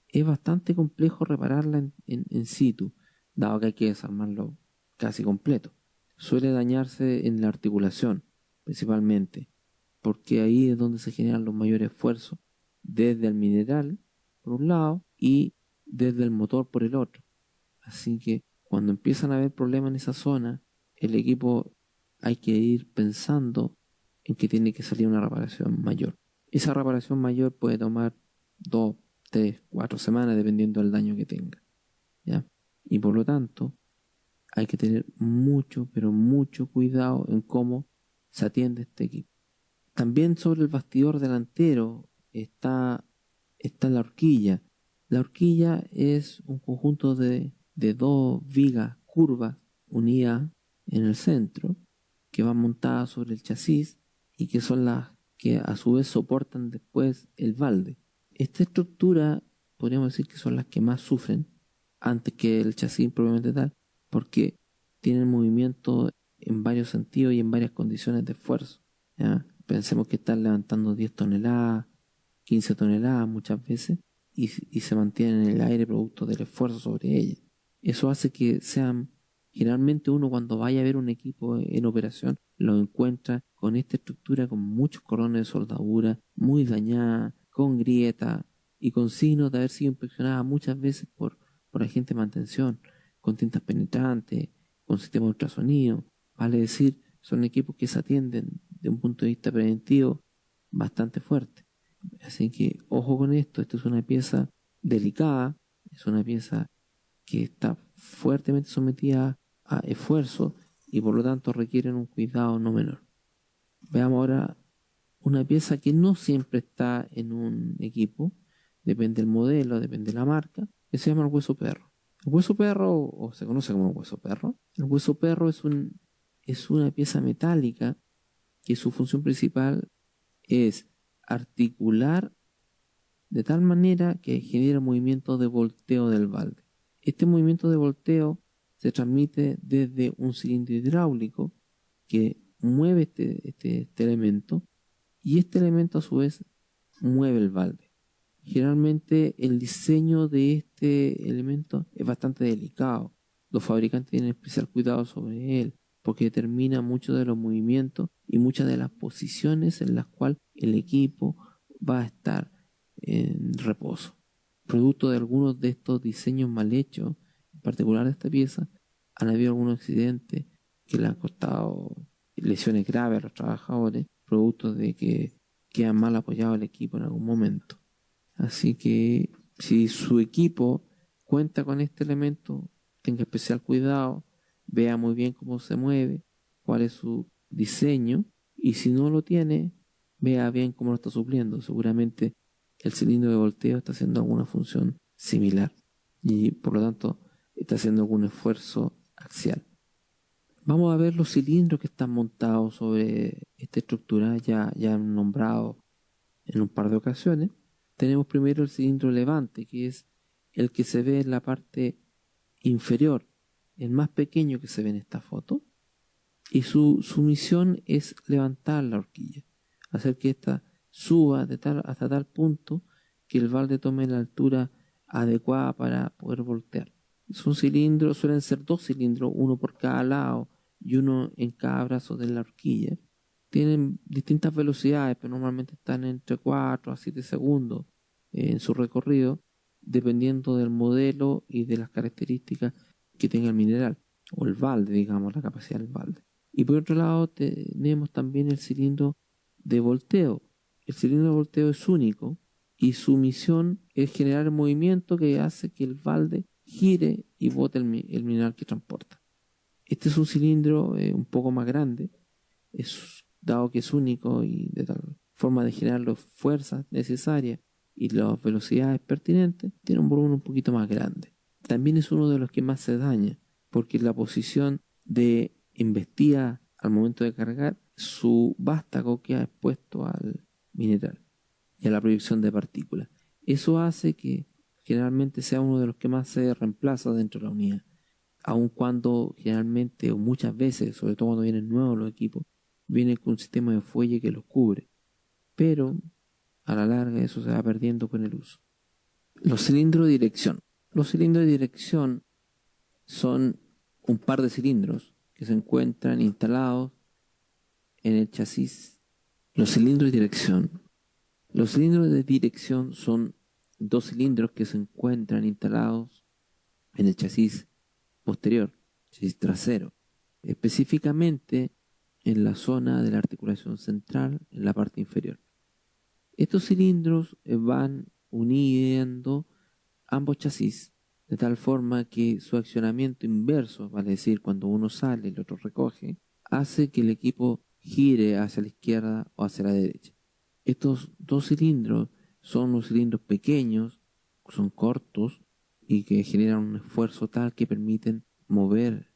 Es bastante complejo repararla en situ, dado que hay que desarmarlo casi completo. Suele dañarse en la articulación, principalmente, porque ahí es donde se generan los mayores esfuerzos, desde el mineral, por un lado, y desde el motor por el otro. Así que cuando empiezan a haber problemas en esa zona, el equipo hay que ir pensando en que tiene que salir una reparación mayor. Esa reparación mayor puede tomar 2, 3, 4 semanas dependiendo del daño que tenga, ¿ya? Y por lo tanto hay que tener mucho, pero mucho cuidado en cómo se atiende este equipo. También sobre el bastidor delantero está la horquilla. La horquilla es un conjunto de 2 vigas curvas unidas en el centro que van montadas sobre el chasis y que son las que a su vez soportan después el balde. Esta estructura podríamos decir que son las que más sufren antes que el chasis propiamente tal, porque tienen movimiento en varios sentidos y en varias condiciones de esfuerzo, ¿ya? Pensemos que están levantando 10 toneladas, 15 toneladas muchas veces, y se mantienen en el aire producto del esfuerzo sobre ellas. Eso hace que sean, generalmente uno cuando vaya a ver un equipo en operación, lo encuentra con esta estructura con muchos cordones de soldadura, muy dañada, con grietas y con signos de haber sido inspeccionada muchas veces por agentes de mantención, con tintas penetrantes, con sistemas de ultrasonido. Vale decir, son equipos que se atienden de un punto de vista preventivo bastante fuerte. Así que ojo con esto, esto es una pieza delicada, es una pieza que está fuertemente sometida a esfuerzo y por lo tanto requieren un cuidado no menor. Veamos ahora una pieza que no siempre está en un equipo, depende del modelo, depende de la marca, que se llama el hueso perro. El hueso perro, o se conoce como hueso perro, el hueso perro es una pieza metálica que su función principal es articular de tal manera que genera movimiento de volteo del balde. Este movimiento de volteo se transmite desde un cilindro hidráulico que mueve este elemento, y este elemento a su vez mueve el balde. Generalmente el diseño de este elemento es bastante delicado. Los fabricantes tienen especial cuidado sobre él porque determina mucho de los movimientos y muchas de las posiciones en las cuales el equipo va a estar en reposo. Producto de algunos de estos diseños mal hechos, en particular de esta pieza, han habido algunos accidentes que le han costado lesiones graves a los trabajadores, producto de que queda mal apoyado el equipo en algún momento. Así que si su equipo cuenta con este elemento, tenga especial cuidado, vea muy bien cómo se mueve, cuál es su diseño, y si no lo tiene, vea bien cómo lo está supliendo. Seguramente el cilindro de volteo está haciendo alguna función similar y por lo tanto está haciendo algún esfuerzo axial. Vamos a ver los cilindros que están montados sobre esta estructura, ya nombrado en un par de ocasiones. Tenemos primero el cilindro levante, que es el que se ve en la parte inferior, el más pequeño que se ve en esta foto, y su misión es levantar la horquilla, hacer que ésta suba hasta tal punto que el balde tome la altura adecuada para poder voltear. Son cilindros, suelen ser 2 cilindros, uno por cada lado y uno en cada brazo de la horquilla. Tienen distintas velocidades, pero normalmente están entre 4 a 7 segundos en su recorrido, dependiendo del modelo y de las características que tenga el mineral, o el balde, digamos, la capacidad del balde. Y por otro lado tenemos también el cilindro de volteo. El cilindro de volteo es único y su misión es generar movimiento que hace que el balde gire y bote el mineral que transporta. Este es un cilindro un poco más grande, dado que es único y de tal forma de generar las fuerzas necesarias y las velocidades pertinentes, tiene un volumen un poquito más grande. También es uno de los que más se daña, porque la posición de embestida al momento de cargar, su vástago queda expuesto al mineral y a la proyección de partículas. Eso hace que generalmente sea uno de los que más se reemplaza dentro de la unidad, aun cuando generalmente o muchas veces, sobre todo cuando vienen nuevos los equipos, vienen con un sistema de fuelle que los cubre, pero a la larga eso se va perdiendo con el uso. Los cilindros de dirección. Los cilindros de dirección son un par de cilindros que se encuentran instalados en el chasis. Los cilindros de dirección. Los cilindros de dirección son 2 cilindros que se encuentran instalados en el chasis posterior, chasis trasero, específicamente en la zona de la articulación central, en la parte inferior. Estos cilindros van uniendo ambos chasis de tal forma que su accionamiento inverso, vale decir, cuando uno sale y el otro recoge, hace que el equipo gire hacia la izquierda o hacia la derecha. Estos 2 cilindros son unos cilindros pequeños, son cortos y que generan un esfuerzo tal que permiten mover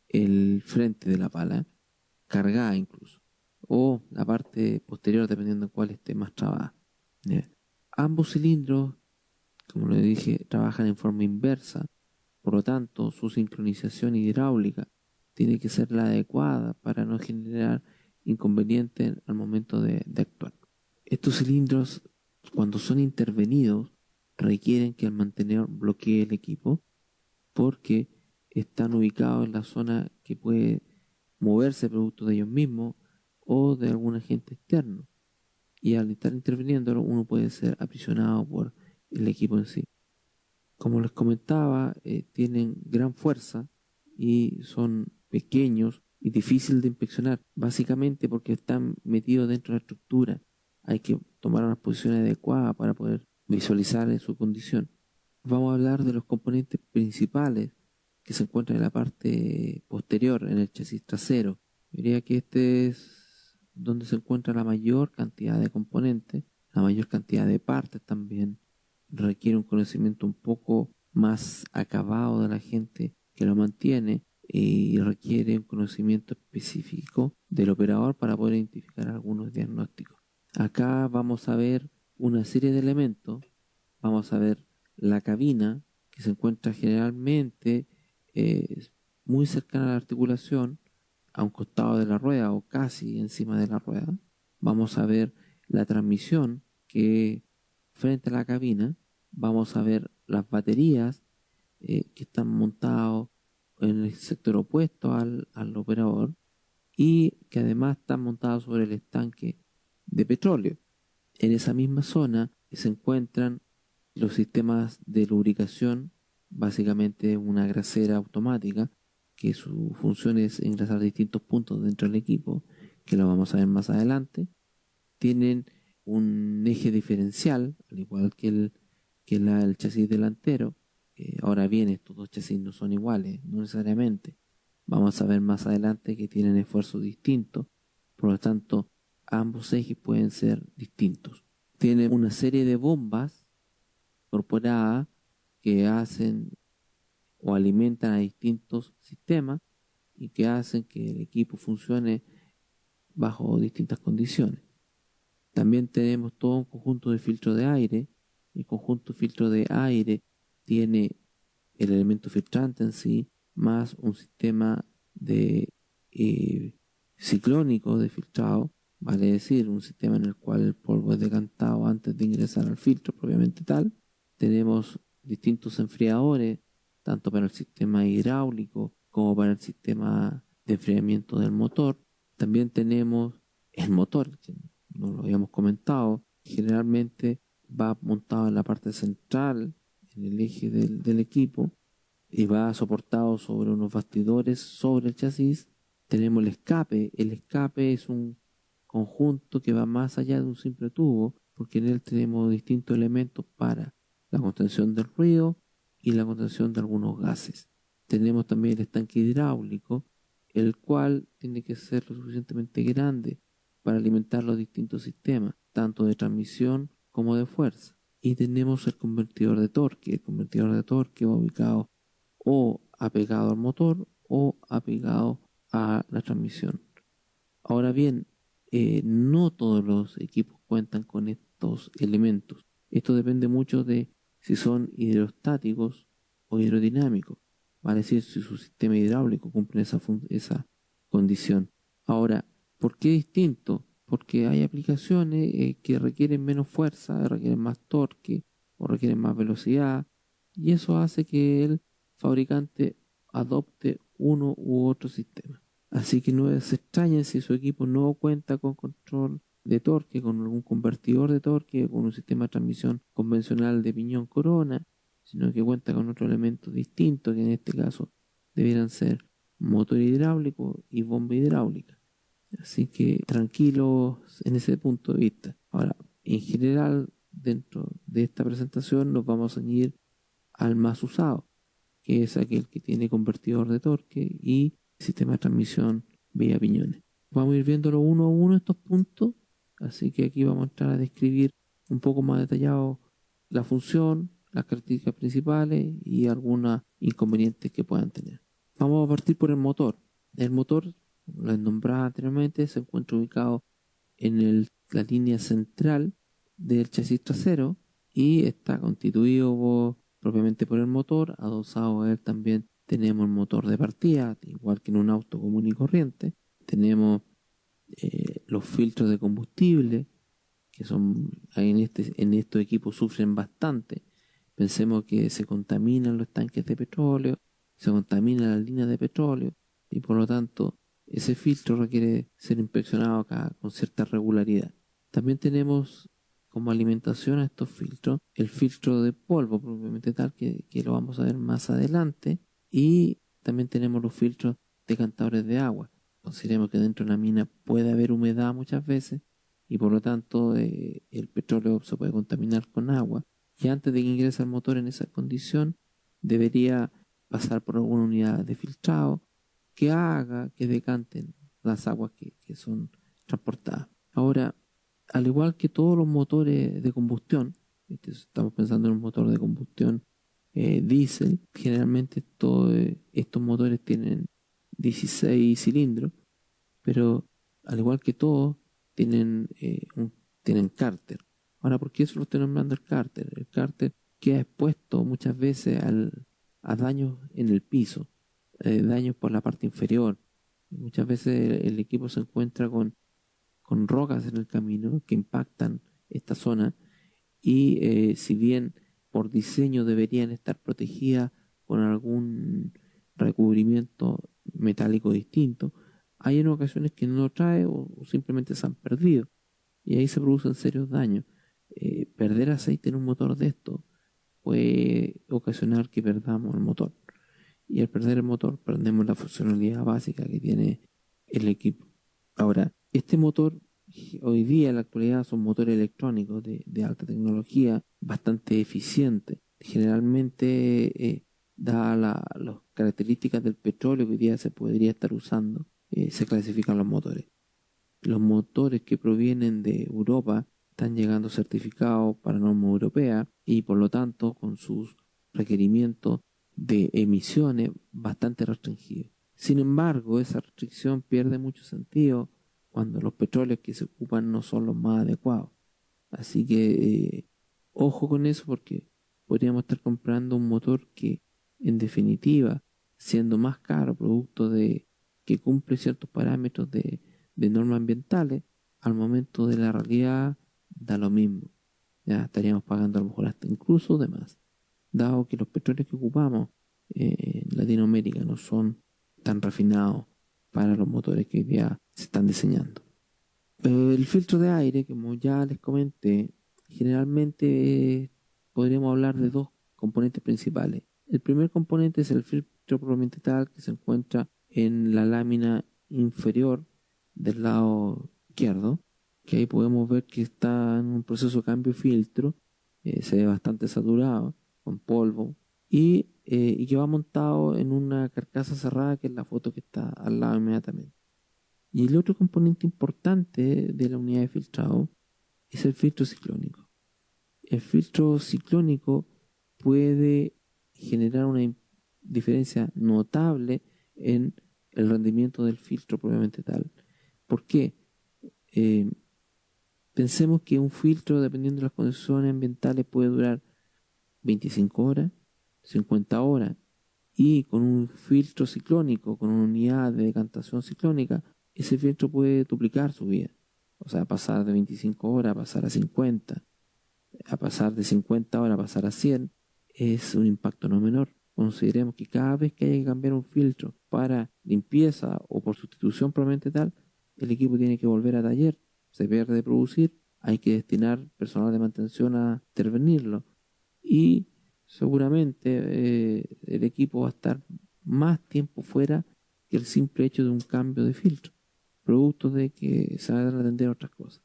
el frente de la pala, cargada incluso, o la parte posterior dependiendo de cuál esté más trabada. Ambos cilindros, como le dije, trabajan en forma inversa Por lo tanto, su sincronización hidráulica tiene que ser la adecuada para no generar inconvenientes al momento de actuar. Estos cilindros, cuando son intervenidos, requieren que el mantenedor bloquee el equipo porque están ubicados en la zona que puede moverse producto de ellos mismos o de algún agente externo. Y al estar interviniendo, uno puede ser aprisionado por el equipo en sí. Como les comentaba, tienen gran fuerza y son pequeños y difíciles de inspeccionar, básicamente porque están metidos dentro de la estructura. Hay que tomar unas posiciones adecuadas para poder visualizar en su condición. Vamos a hablar de los componentes principales que se encuentran en la parte posterior, en el chasis trasero. Diría que este es donde se encuentra la mayor cantidad de componentes, la mayor cantidad de partes también. Requiere un conocimiento un poco más acabado de la gente que lo mantiene y requiere un conocimiento específico del operador para poder identificar algunos diagnósticos. Acá vamos a ver una serie de elementos. Vamos a ver la cabina, que se encuentra generalmente muy cercana a la articulación, a un costado de la rueda o casi encima de la rueda. Vamos a ver la transmisión, que frente a la cabina. Vamos a ver las baterías que están montadas en el sector opuesto al operador y que además están montadas sobre el estanque de petróleo. En esa misma zona se encuentran los sistemas de lubricación, básicamente una grasera automática, que su función es engrasar distintos puntos dentro del equipo, que lo vamos a ver más adelante. Tienen un eje diferencial, al igual que el chasis delantero. Ahora bien, estos dos chasis no son iguales, no necesariamente. Vamos a ver más adelante que tienen esfuerzos distintos, por lo tanto, ambos ejes pueden ser distintos. Tienen una serie de bombas incorporadas que hacen o alimentan a distintos sistemas y que hacen que el equipo funcione bajo distintas condiciones. También tenemos todo un conjunto de filtro de aire. El conjunto de filtro de aire tiene el elemento filtrante en sí, más un sistema de ciclónico de filtrado, vale decir, un sistema en el cual el polvo es decantado antes de ingresar al filtro propiamente tal. Tenemos distintos enfriadores, tanto para el sistema hidráulico como para el sistema de enfriamiento del motor. También tenemos el motor, que no lo habíamos comentado, generalmente va montado en la parte central, en el eje del equipo, y va soportado sobre unos bastidores sobre el chasis. Tenemos el escape. El escape es un conjunto que va más allá de un simple tubo, porque en él tenemos distintos elementos para la contención del ruido y la contención de algunos gases. Tenemos también el estanque hidráulico, el cual tiene que ser lo suficientemente grande para alimentar los distintos sistemas, tanto de transmisión como de fuerza. Y tenemos el convertidor de torque. El convertidor de torque va ubicado o apegado al motor o apegado a la transmisión. Ahora bien, no todos los equipos cuentan con estos elementos. Esto depende mucho de si son hidrostáticos o hidrodinámicos, vale decir, si su sistema hidráulico cumple esa condición. Ahora, ¿por qué distinto? Porque hay aplicaciones que requieren menos fuerza, requieren más torque o requieren más velocidad, y eso hace que el fabricante adopte uno u otro sistema. Así que no se extrañen si su equipo no cuenta con control de torque, con algún convertidor de torque, con un sistema de transmisión convencional de piñón corona, sino que cuenta con otro elemento distinto, que en este caso debieran ser motor hidráulico y bomba hidráulica. Así que tranquilos en ese punto de vista. Ahora, en general, dentro de esta presentación nos vamos a ir al más usado, que es aquel que tiene convertidor de torque y sistema de transmisión vía piñones. Vamos a ir viéndolo uno a uno estos puntos, así que aquí vamos a entrar a describir un poco más detallado la función, las características principales y algunos inconvenientes que puedan tener. Vamos a partir por el motor. El motor, lo he nombrado anteriormente, se encuentra ubicado en la línea central del chasis trasero y está constituido por propiamente por el motor. Adosado a él también tenemos el motor de partida, igual que en un auto común y corriente. Tenemos los filtros de combustible, que son en estos equipos sufren bastante. Pensemos que se contaminan los tanques de petróleo, se contaminan las líneas de petróleo, y por lo tanto ese filtro requiere ser inspeccionado acá con cierta regularidad. También tenemos como alimentación a estos filtros el filtro de polvo propiamente tal, que lo vamos a ver más adelante, y también tenemos los filtros decantadores de agua. Consideremos que dentro de una mina puede haber humedad muchas veces, y por lo tanto el petróleo se puede contaminar con agua, y antes de que ingrese al motor en esa condición debería pasar por alguna unidad de filtrado que haga que decanten las aguas que son transportadas. Ahora, al igual que todos los motores de combustión, estamos pensando en un motor de combustión diésel, generalmente todos estos motores tienen 16 cilindros, pero al igual que todos tienen cárter. Ahora, ¿por qué eso lo estoy nombrando el cárter? El cárter queda expuesto muchas veces a daños en el piso, daños por la parte inferior. Muchas veces el equipo se encuentra con rocas en el camino que impactan esta zona, y si bien por diseño deberían estar protegidas con algún recubrimiento metálico distinto, hay en ocasiones que no lo trae o simplemente se han perdido, y ahí se producen serios daños. Perder aceite en un motor de esto puede ocasionar que perdamos el motor, y al perder el motor perdemos la funcionalidad básica que tiene el equipo. Ahora, este motor hoy día en la actualidad son motores electrónicos de alta tecnología, bastante eficientes. Generalmente, dadas las características del petróleo que hoy día se podría estar usando, se clasifican los motores. Los motores que provienen de Europa están llegando certificados para norma europea, y por lo tanto con sus requerimientos de emisiones bastante restringidos. Sin embargo, esa restricción pierde mucho sentido cuando los petróleos que se ocupan no son los más adecuados. Así que ojo con eso, porque podríamos estar comprando un motor que, en definitiva, siendo más caro, producto de que cumple ciertos parámetros de normas ambientales, al momento de la realidad da lo mismo. Ya estaríamos pagando a lo mejor hasta incluso de más, dado que los petróleos que ocupamos en Latinoamérica no son tan refinados para los motores que hoy día se están diseñando. El filtro de aire, como ya les comenté, generalmente podríamos hablar de dos componentes principales. El primer componente es el filtro propiamente tal, que se encuentra en la lámina inferior del lado izquierdo, que ahí podemos ver que está en un proceso de cambio de filtro, se ve bastante saturado, con polvo, y que va montado en una carcasa cerrada, que es la foto que está al lado inmediatamente. Y el otro componente importante de la unidad de filtrado es el filtro ciclónico. El filtro ciclónico puede generar una diferencia notable en el rendimiento del filtro propiamente tal. ¿Por qué? Pensemos que un filtro, dependiendo de las condiciones ambientales, puede durar 25 horas, 50 horas, y con un filtro ciclónico, con una unidad de decantación ciclónica, ese filtro puede duplicar su vida. O sea, pasar de 25 horas a pasar a 50, a pasar de 50 horas a pasar a 100, es un impacto no menor. Consideremos que cada vez que haya que cambiar un filtro para limpieza o por sustitución probablemente tal, el equipo tiene que volver a taller, se pierde de producir, hay que destinar personal de mantención a intervenirlo, y seguramente el equipo va a estar más tiempo fuera que el simple hecho de un cambio de filtro, producto de que se van a atender otras cosas.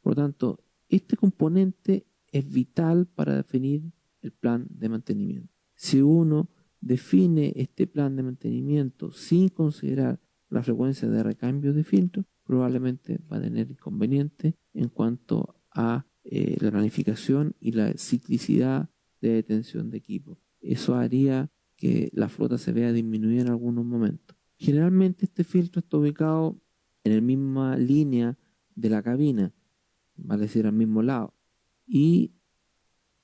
Por lo tanto, este componente es vital para definir el plan de mantenimiento. Si uno define este plan de mantenimiento sin considerar la frecuencia de recambio de filtro, probablemente va a tener inconvenientes en cuanto a la planificación y la ciclicidad de detención de equipo. Eso haría que la flota se vea disminuida en algunos momentos. Generalmente este filtro está ubicado en la misma línea de la cabina, vale decir al mismo lado, y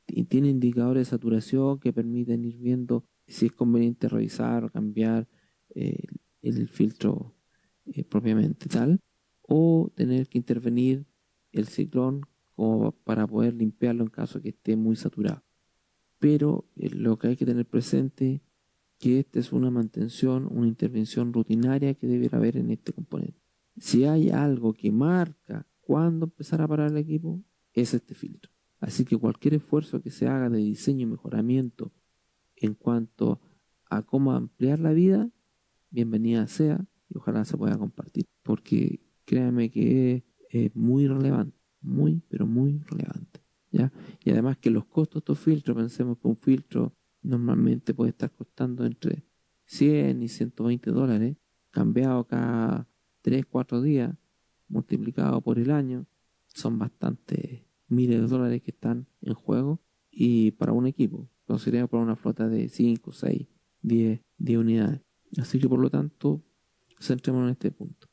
y tiene indicadores de saturación que permiten ir viendo si es conveniente revisar o cambiar el filtro propiamente tal, o tener que intervenir el ciclón como para poder limpiarlo en caso que esté muy saturado. Pero lo que hay que tener presente que esta es una mantención, una intervención rutinaria que debiera haber en este componente. Si hay algo que marca cuándo empezar a parar el equipo, es este filtro. Así que cualquier esfuerzo que se haga de diseño y mejoramiento en cuanto a cómo ampliar la vida, bienvenida sea y ojalá se pueda compartir. Porque créanme que es muy relevante, muy, pero muy relevante. ¿Ya? Y además que los costos de estos filtros, pensemos que un filtro normalmente puede estar costando entre 100 y 120 dólares, cambiado cada 3, 4 días, multiplicado por el año, son bastantes miles de dólares que están en juego y para un equipo, consideremos para una flota de 5, 6, 10 unidades. Así que por lo tanto, centrémonos en este punto.